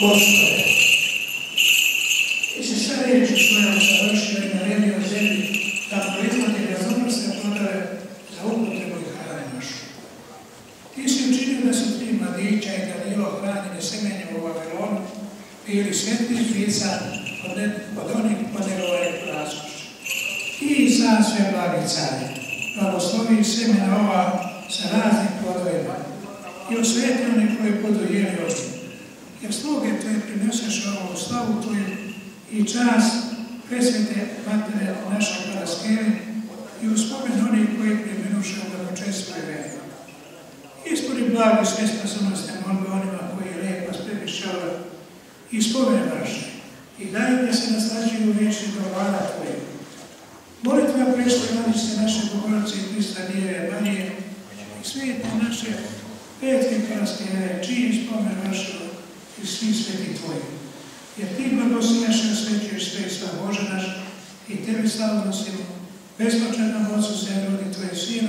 Gospode, ti si sve riječi svojom završio i naredio zemlji da proizvodi raznovrsne plodove za upotrebu i hrane našu. Ti si učinio da su tri mladića i Danilo hranjeni semenjem u Vavilonu bili svetnih lica od onih podegova i raskošća. Ti sam sve blagi care, blagoslovi semena ova sa raznim plodovima i osveti oni koji budu jeli od njih. Jer sluge tvoje prineseš ovu slavu tvoju i čast presvete matere naše paraskeve i u spomen onih koji preminuše u blagočestvu i veri. Ispuni blago sve spasonosne molbe onima koji lepo sprebišćava i spomen vaše i daj da se naslađuju vječni do vlada tvoje. Molitva prešla vladište naše Bogorodice i Krista Dijeve Marije i svete naše petke paraskeve, čiji spomen vaše i svi sveti tvoji. Jer ti blagoslovljaš i osvećuješ sve i sva Bože naš i tebi slavu nosimo, bespočetnom Otcu se rodi tvoje Sinu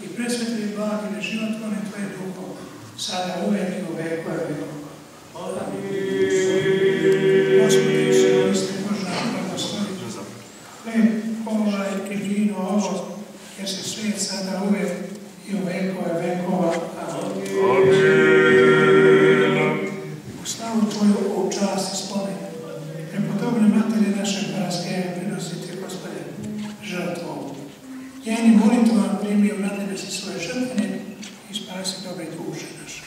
i presvetli i blagi i životvorni tvoje duhom, sada uvijek i u veku i veku. Gospodi se, Hriste Boža, blagoslovi. Ovaj tribinu ovo, jer se svijet sada uvijek i u veku i vekova. Amen. Slavu tvoju u čast i spomen. Prepodobne matere naše paraskeve prinosite, Gospode, žrtvu ovu. Njenim molitvom primi u nadnebesi svoje žrtvene i spasi dobre duše naše.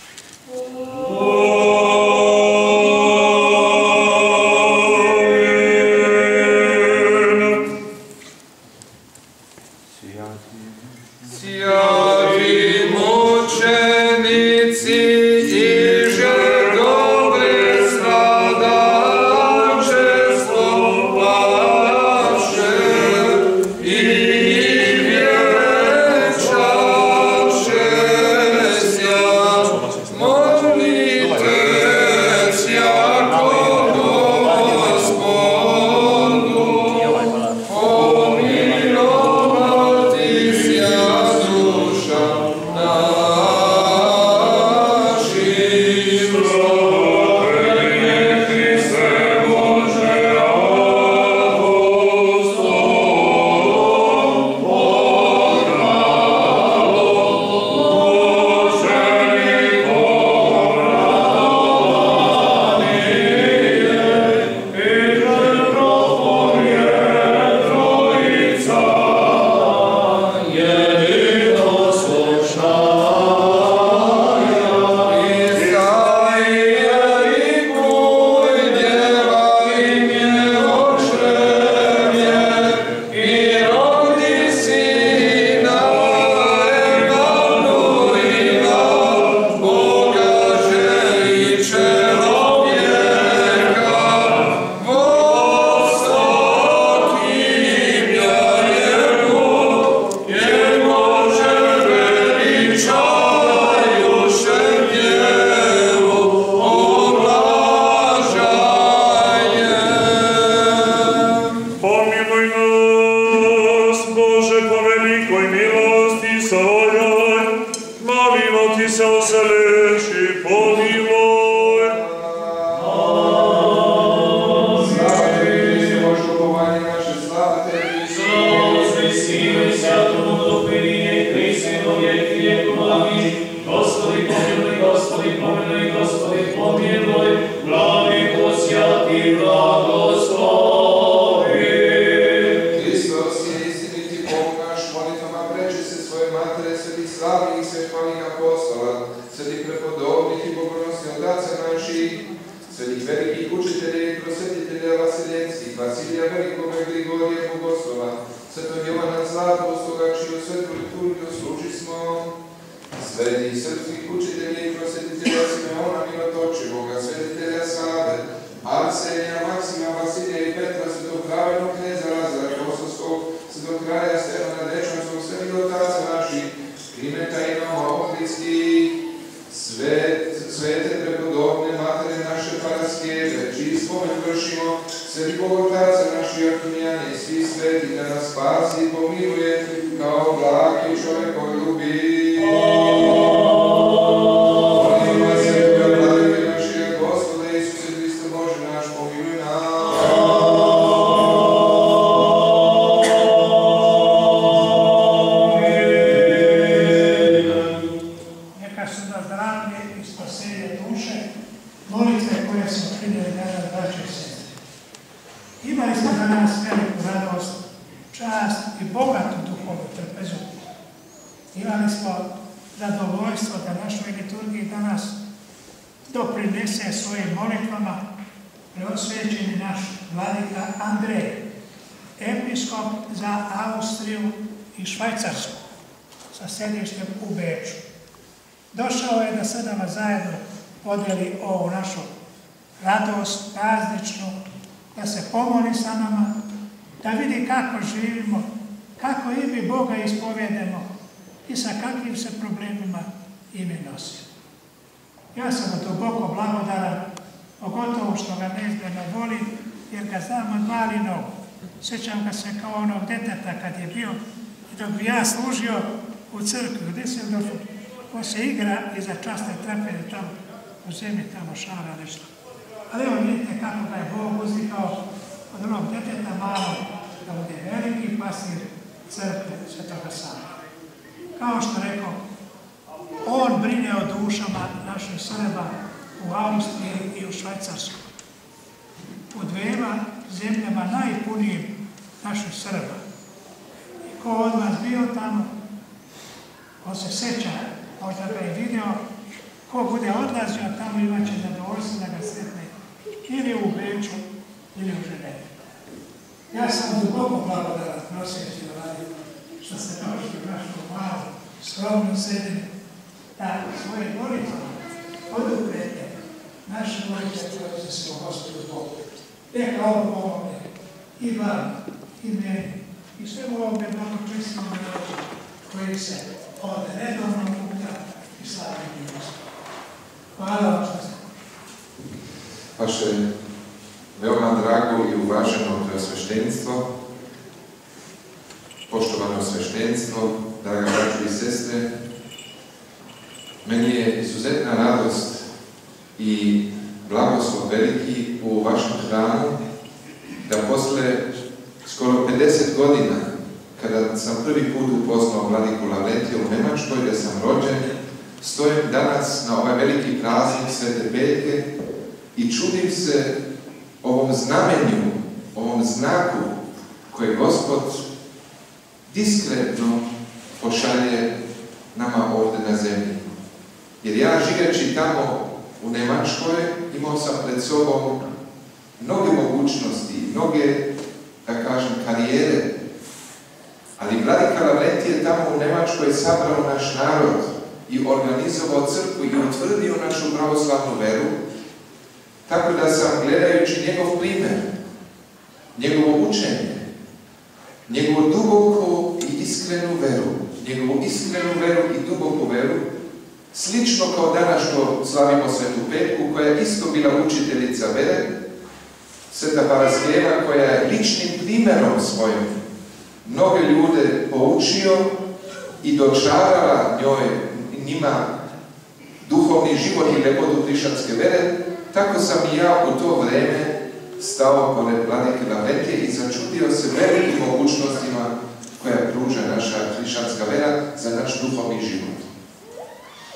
Gospode Isuse vidjeli danas, braće i sestre. Imali smo danas veliku radost, čast i bogatu duhovnu trpezu. Imali smo zadovoljstvo da našoj liturgiji danas doprinese svojim molitvama preosvećeni naš vladika Andrej, episkop za Austriju i Švajcarsku, sa sedištem u Beču. Došao je da sa nama zajedno podijeli ovu našu radost prazničnu, da se pomoli sa nama, da vidi kako živimo, kako i mi Boga ispovjedemo i sa kakvim se problemima i mi nosimo. Ja sam mu duboko blagodaran, pogotovo što ga neizmjerno volim, jer ga znam od mali nogu. Sjećam ga se kao onog deteta kad je bio, i dok bi ja služio u crkvi u Düsseldorfu, on se igra iza časne trapeze tamo u zemlji, tamo šara nešto. Ali evo vidite kako ga je Bog uzdigao od onog deteta malo da bude veliki pastir crkve Svetoga Save. Kao što rekao, on brine o dušama naših Srba u Austriji i u Švajcarskoj. U dvema zemljama najpunijim naših Srba. I ko od vas bio tamo, on se sjeća, možda ga je vidio, ko bude odlazio tamo imat će zadovoljstvo da ga sretne ili u Beču ili u Ženevi. Ja sam duboko blagodaran prosjeći Vladi što ste došli u našu malu, skromnu sredinu, da svoje molitve poduprete naše molitve koje se u Gospodu Bogu. Neka ovo pomogne i vam, i meni, i svemu ovome blagočistvom narodu koji se od redovnog puta i slavljenja Gospoda. Hvala vam što ste. Vaše veoma drago i uvaženo preosveštenstvo, poštovano sveštenstvo, draga braćo i sestre, meni je izuzetna radost i blagoslov veliki u vašem hramu da posle skoro 50 godina, kada sam prvi put upoznao vladiku Lavrentija u Njemačkoj, gdje sam rođen, stojim danas na ovaj veliki praznik Svete Peljke i čudim se ovom znamenju, ovom znaku koje Gospod diskretno pošalje nama ovdje na zemlji. Jer ja živeći tamo u Njemačkoj imao sam pred sobom mnoge mogućnosti, mnoge, da kažem, karijere. Ali vladika Lavrentije je tamo u Njemačkoj sabrao naš narod i organizovao crkvu i utvrdio našu pravoslavnu veru, tako da sam, gledajući njegov primjer, njegovo učenje, njegovu duboku i iskrenu veru, njegovu iskrenu veru i duboku veru, slično kao danas što slavimo Svetu Petku, koja je isto bila učiteljica vere, Sveta Paraskeva, koja je ličnim primjerom svojim mnoge ljude poučio i dočarala njima duhovni život i ljepotu hrišćanske vere, tako sam i ja u to vrijeme stao pored vladike Lavrentije i začudio se velikim mogućnostima koja pruža naša hrišćanska vera za naš duhovni život.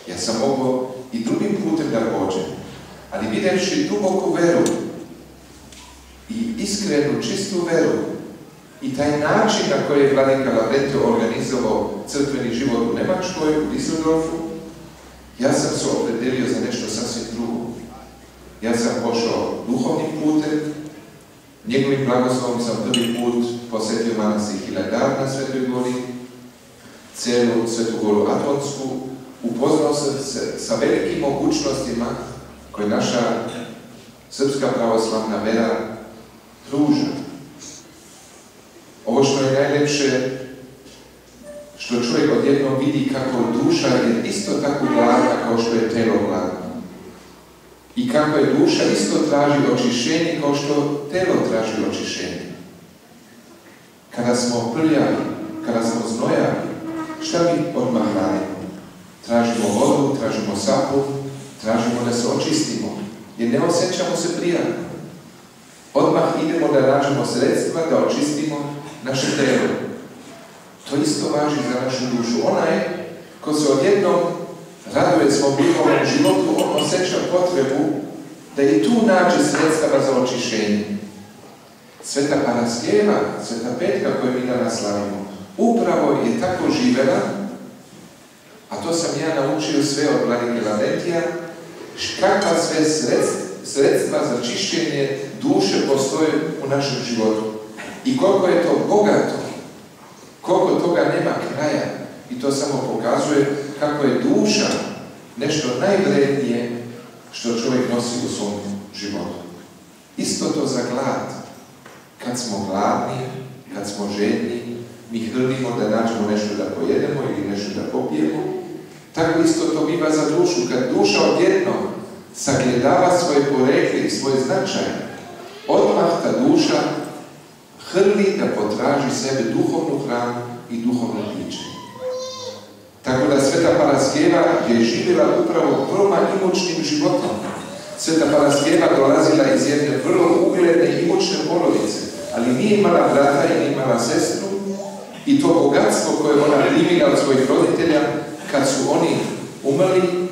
Ja sam mogao i drugim putem da pođem, ali vidjevši duboku veru i iskrenu, čistu veru i taj način na koji je vladika Lavrentije organizovao crkveni život u Njemačkoj, u Düsseldorfu, ja sam se opredelio za nešto sasvim drugo. Ja sam pošao duhovnim putem, njegovim blagoslovom sam prvi put posjetio manastir Hilandar na Svetoj gori, cijelu Svetu goru Atonsku, upoznao sam se sa velikim mogućnostima koje naša srpska pravoslavna vera pruža. Ovo što je najlepše, što čovjek odjednom vidi kako duša je isto tako gladna kao što je telo gladno. I kako je duša isto traži očišćenje kao što telo traži očišćenje. Kada smo prljavi, kada smo znojavi, šta mi odmah radimo? Tražimo vodu, tražimo sapun, tražimo da se očistimo, jer ne osjećamo se prijatno. Odmah idemo da nađemo sredstva da očistimo naše telo. To isto važi za našu dušu. Onaj ko se odjednom raduje svom duhovnom životu, on osjeća potrebu da i tu nađe sredstava za očišćenje. Sveta Paraskeva, Sveta Petka koju mi danas slavimo, upravo je tako živela, a to sam ja naučio sve od vladike Laurentija, kakva sve sredstva za čišćenje duše postoje u našem životu. I koliko je to bogato, koliko toga nema kraja. I to samo pokazuje kako je duša nešto najvrednije što čovjek nosi u svom životu. Isto to za glad. Kad smo gladni, kad smo žedni, mi hrlimo da nađemo nešto da pojedemo ili nešto da popijemo. Tako isto to biva za dušu. Kad duša odjednom sagledava svoje porekle i svoj značaj, odmah ta duša hrli da potraži sebe duhovnu hranu i duhovno piće. Tako da Sveta Paraskeva je živjela upravo vrlo imućnim životom. Sveta Paraskeva dolazila iz jedne vrlo ugledne i imućne porodice, ali nije imala brata i nije imala sestru, i to bogatstvo koje ona primila od svojih roditelja, kad su oni umrli,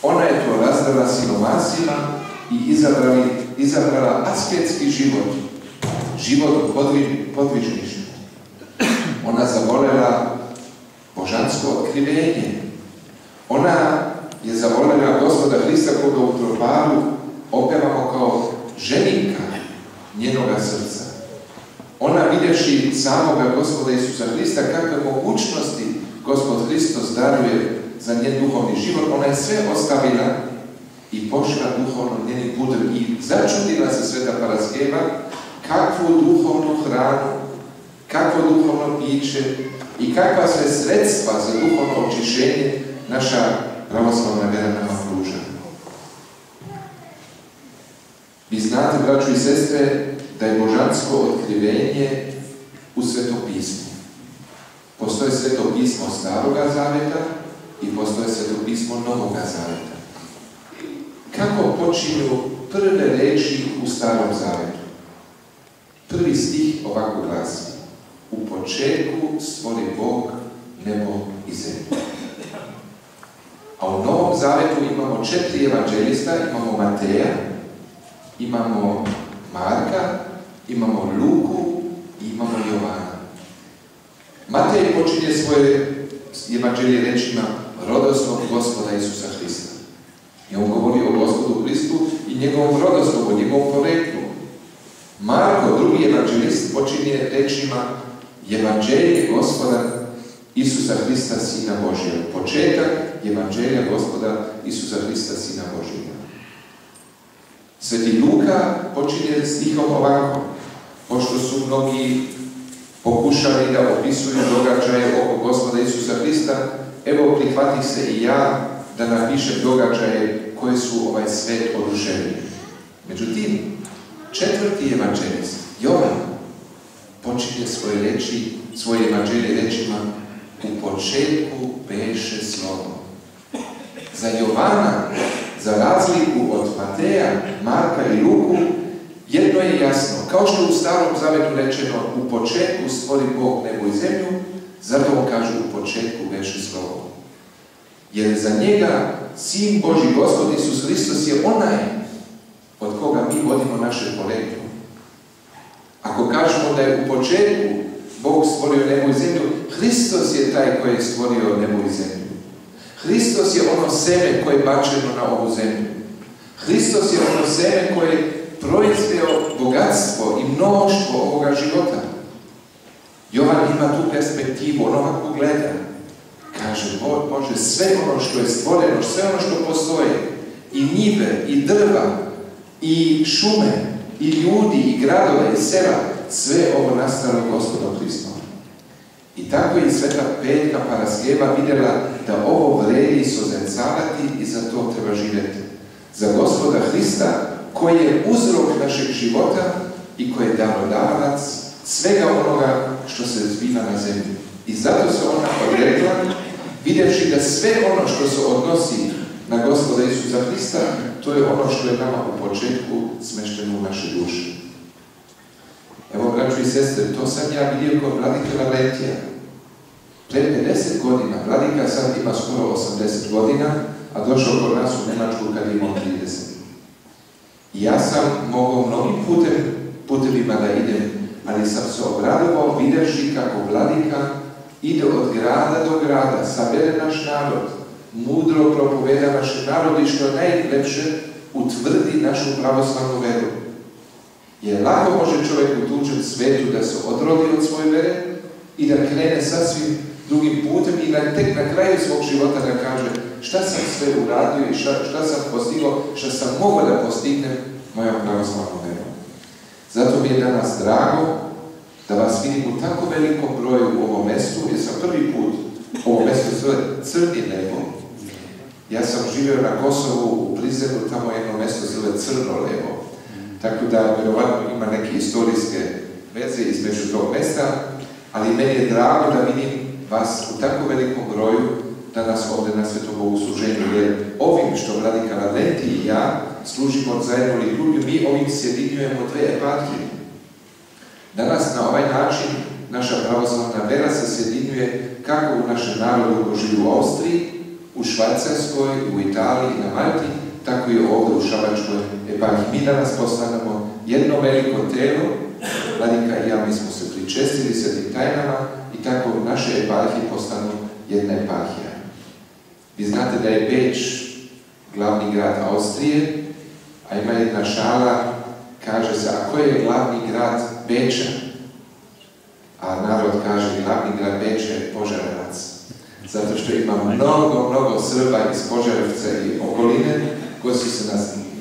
ona je to razdala siromasima i izabrala asketski život, život podvižništva. Ona zavolela božansko otkrivenje. Ona je zavolela Gospoda Hrista koga u tropalu opevamo kao ženika njenoga srca. Ona vidjevši samoga Gospoda Isusa Hrista, kakve mogućnosti Gospod Hristos daruje za njen duhovni život, ona je sve ostavila i pošla duhovno njenim putem i začudila se Sveta Paraskeva kakvu duhovnu hranu, kakvo duhovno piće i kakva sve sredstva za duhovno očišćenje naša pravoslavna vera nama pruža. Vi znate, braćo i sestre, da je božansko otkrivenje u Svetom pismu. Postoje Sveto pismo Staroga zaveta i postoje Sveto pismo Novoga zaveta. Kako počinju prve reči u Starom zavetu? Prvi stih ovako glasi: u početku stvori Bog nebo i zemlju. A u Novom zavetu imamo 4 evanđelista, imamo Mateja, imamo Marka, imamo Luku i imamo Jovana. Matej počinje svoje evanđelje rečima rodoslov Gospoda Isusa Hrista. I on govori o Gospodu Hristu i njegovom rodoslovu, njegovom poreklu. Marko, drugi evanđelist, počinje rečima evanđelje Gospoda Isusa Hrista, Sina Božjega. Početak evanđelja Gospoda Isusa Hrista, Sina Božjega. Sveti Luka počinje stihom ovako: pošto su mnogi pokušali da opisuju događaje oko Gospoda Isusa Hrista, evo prihvatih se i ja da napišem događaje koje su ovaj svet oduševili. Međutim, 4. evanđelist, Jovan, počinje svoje evanđelje rečima u početku beše slovo. Za Jovana, za razliku od Mateja, Marka i Luku, jedno je jasno. Kao što u Starom zavetu rečeno u početku stvori Bog nebo i zemlju, zato on kaže u početku beše slovo. Jer za njega Sin Božji Gospod Isus Hristos je onaj od koga mi vodimo naše poreklo. Ako kažemo da je u početku Bog stvorio nebo i zemlju, Hristos je taj koji je stvorio nebo i zemlju. Hristos je ono seme koje je bačeno na ovu zemlju. Hristos je ono seme koje je proizveo bogatstvo i mnoštvo ovoga života. Jovan ima tu perspektivu, on ovako gleda. Kaže, Bože, sve ono što je stvoreno, sve ono što postoji, i njive, i drva, i šume, i ljudi, i gradove, i sela, sve ovo nastalo Gospodom Hristom. I tako je Sveta Petka Paraskeva vidjela da ovo vredi sozrcavati i za to treba živjeti. Za Gospoda Hrista, koji je uzrok našeg života i koji je darodavac svega onoga što se zbiva na zemlji. I zato se ona odrekla, vidjevši da sve ono što se odnosi na Gospoda Isusa Hrista, to je ono što je nama u početku smešteno u naše duše. Evo, braćo i sestre, to sam ja vidio kod vladike Laurentija. Pre 50 godina, vladika sad ima skoro 80 godina, a došao kod nas u Njemačku kad imao 30. I ja sam mogao mnogim putevima da idem, ali sam se obradovao videvši kako vladika ide od grada do grada, sabere naš narod, mudro propoveda naše narod i što najlepše utvrdi našu pravoslavnu veru. Jer lako može čovjek u tuđem svetu da se odrodi od svoje vere i da krene sasvim drugim putem i tek na kraju svog života da kaže šta sam sve uradio i šta sam postigao, šta sam mogao da postignem mojom pravoslavnom verom. Zato mi je danas drago da vas vidim u tako velikom broju u ovom mjestu, jer sam prvi put ovo mjesto zove Crni nebo. Ja sam živio na Kosovu, u Prizrenu, tamo jedno mjesto zove Crno nebo. Tako da, vjerovatno, ima neke historijske veze između tog mjesta, ali meni je drago da vidim vas u tako velikom broju danas ovdje na Svetom bogosluženju, jer ovim što vladika Valentij i ja služimo zajedno liturgiju, mi ovim sjedinjujemo dve eparhije. Danas na ovaj način naša pravoslavna vera se sjedinjuje kako u našem narodu koji živi u Austriji, u Švajcarskoj, u Italiji i na Malti, tako i ovdje u Šabačkoj eparhiji. Mi danas postanemo jedno veliko telo, vladika i ja, mi smo se pričestili svetim tajnama i tako naše eparhije postanu jedna eparhija. Vi znate da je Beč glavni grad Austrije, a ima jedna šala, kaže se, a koji je glavni grad Beča? A narod kaže, glavni grad Beča je Požarevac. Zato što ima mnogo Srba iz Požarevca i okoline, koji su se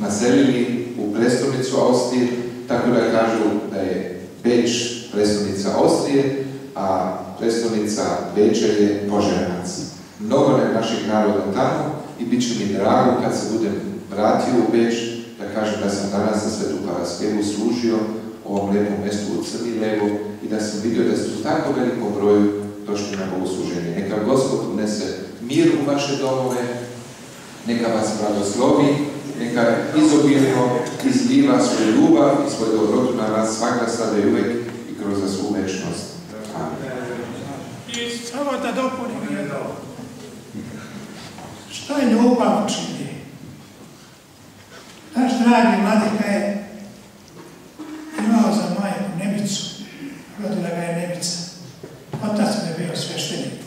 naselili u prestolnicu Austrije, tako da kažu da je Beč prestolnica Austrije, a prestolnica Beča je Požarevac. Mnogo je naših naroda tamo i bit će mi drago kad se budem vratio u Beč, da kažem da sam danas na Svetu Paraskevu služio ovom lijepom mjestu u Crni levo i da sam vidio da ste u tako velikom broju došli na bogosluženje. Neka Gospod unese mir u vaše domove, neka vas blagoslovi, neka izobilno izliva svoju ljubav i svoju dobrotu na vas svakda sada i uvek i kroz za svu večnost. Amen. I samo da dopunim jedno. Što je ljubav čini? Naš dragi vladika je imao za majku Nebicu, rodila ga je Nebica. Otac mi je bio sveštenik.